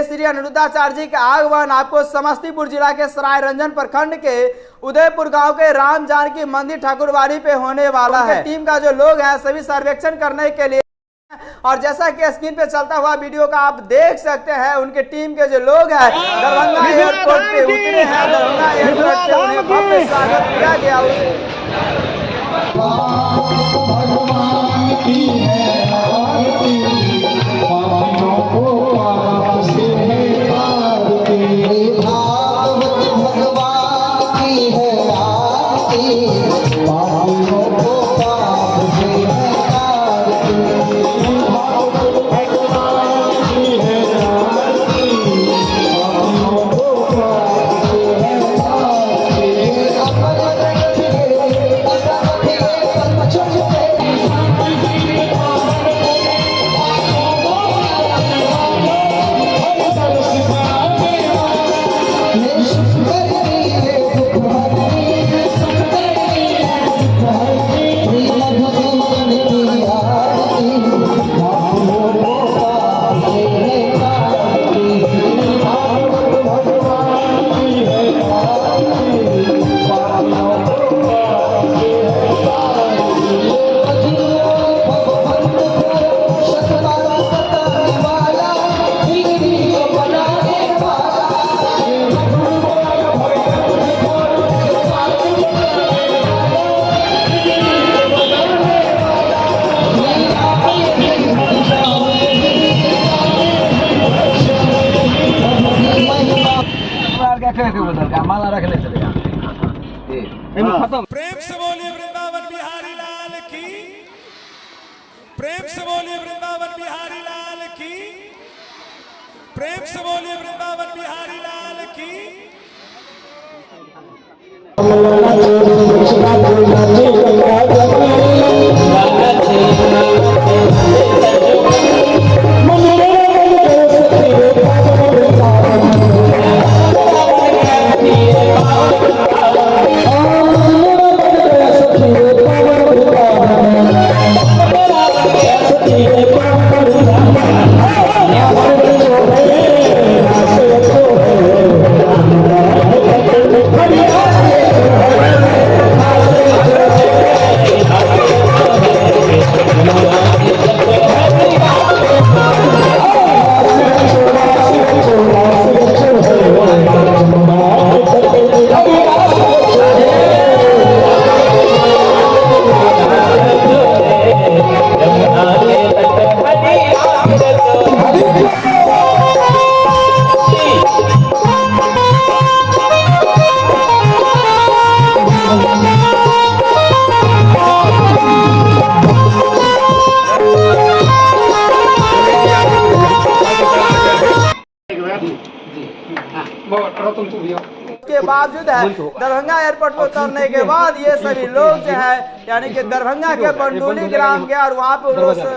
श्री अनिरुद्धाचार्य जी का आगमन आपको समस्तीपुर जिला के सरायरंजन प्रखंड के उदयपुर गांव के राम जानकी मंदिर ठाकुरबाड़ी पे होने वाला है। टीम का जो लोग हैं सभी सर्वेक्षण करने के लिए, और जैसा कि स्क्रीन पे चलता हुआ वीडियो का आप देख सकते हैं, उनके टीम के जो लोग हैं दरभंगा एयरपोर्ट पे उतरे हैं। दरभंगा एयरपोर्ट पे उन्हें भव्य स्वागत किया गया। प्रेम से बोलिए वृंदावन बिहारी लाल की, प्रेम से बोलिए वृंदावन बिहारी लाल की, प्रेम से बोलिए वृंदावन बिहारी लाल की। के बावजूद है दरभंगा एयरपोर्ट पर उतरने के बाद ये सभी लोग जो है यानी कि दरभंगा के बंडोली ग्राम के, और वहाँ पे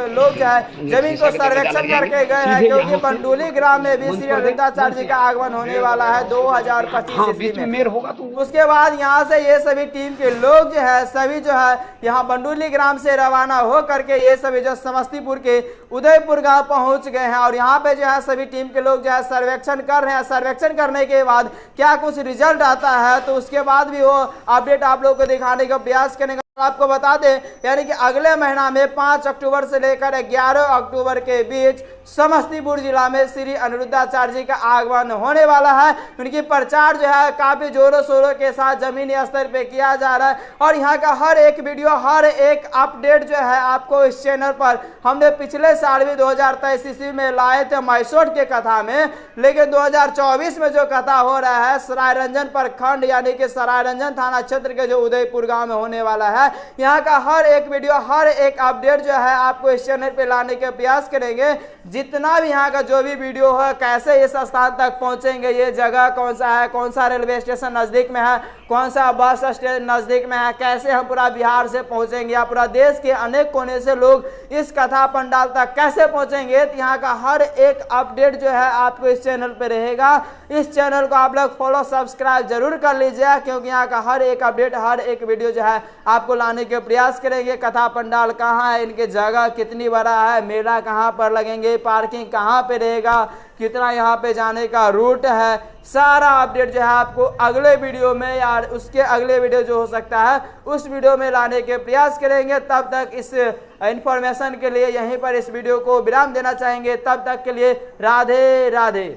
लोग जो है जमीन को सर्वेक्षण करके गए हैं, क्योंकि बंडोली ग्राम में भी श्री अनिरुद्धाचार्य जी का आगमन होने वाला है 2025 में। उसके बाद यहाँ से ये सभी टीम के लोग जो है सभी जो है यहाँ बंडोली ग्राम से रवाना हो करके ये सभी जो समस्तीपुर के उदयपुर गाँव पहुँच गए हैं, और यहाँ पे जो है सभी टीम के लोग जो है सर्वेक्षण कर रहे हैं। सर्वेक्षण करने के बाद क्या कुछ रिजल्ट आता है तो उसके बाद भी वो अपडेट आप लोगों को दिखाने का प्रयास करेंगे। आपको बता दें यानी कि अगले महीना में 5 अक्टूबर से लेकर 11 अक्टूबर के बीच समस्तीपुर जिला में श्री अनिरुद्धाचार्य जी का आगमन होने वाला है। उनकी प्रचार जो है काफी जोरों शोरों के साथ जमीनी स्तर पे किया जा रहा है, और यहाँ का हर एक वीडियो हर एक अपडेट जो है आपको इस चैनल पर हमने पिछले साल भी 2023 ईस्वी में लाए थे मैसोट के कथा में, लेकिन 2024 में जो कथा हो रहा है सरायरंजन प्रखंड यानी कि सरायरंजन थाना क्षेत्र के जो उदयपुर गाँव में होने वाला है, यहाँ का हर एक वीडियो हर एक अपडेट जो है आपको इस चैनल पे लाने के प्रयास करेंगे। जितना भी यहाँ का जो भी वीडियो है, कैसे इस स्थान तक पहुंचेंगे, ये जगह कौन सा है, कौन सा रेलवे स्टेशन नजदीक में है, कौन सा बस स्टैंड नजदीक में है, कैसे हम पूरा बिहार से पहुंचेंगे या पूरा देश के अनेक कोने से लोग इस कथा पंडाल तक कैसे पहुंचेंगे, तो यहाँ का हर एक अपडेट जो है आपको इस चैनल पे रहेगा। इस चैनल को आप लोग फॉलो सब्सक्राइब जरूर कर लीजिए, क्योंकि यहाँ का हर एक अपडेट हर एक वीडियो जो है आपको लाने के प्रयास करेंगे। कथा पंडाल कहाँ है, इनके जगह कितनी बड़ा है, मेला कहाँ पर लगेंगे, पार्किंग कहाँ पे रहेगा, कितना यहाँ पे जाने का रूट है, सारा अपडेट जो है आपको अगले वीडियो में या उसके अगले वीडियो जो हो सकता है उस वीडियो में लाने के प्रयास करेंगे। तब तक इस इंफॉर्मेशन के लिए यहीं पर इस वीडियो को विराम देना चाहेंगे। तब तक के लिए राधे राधे।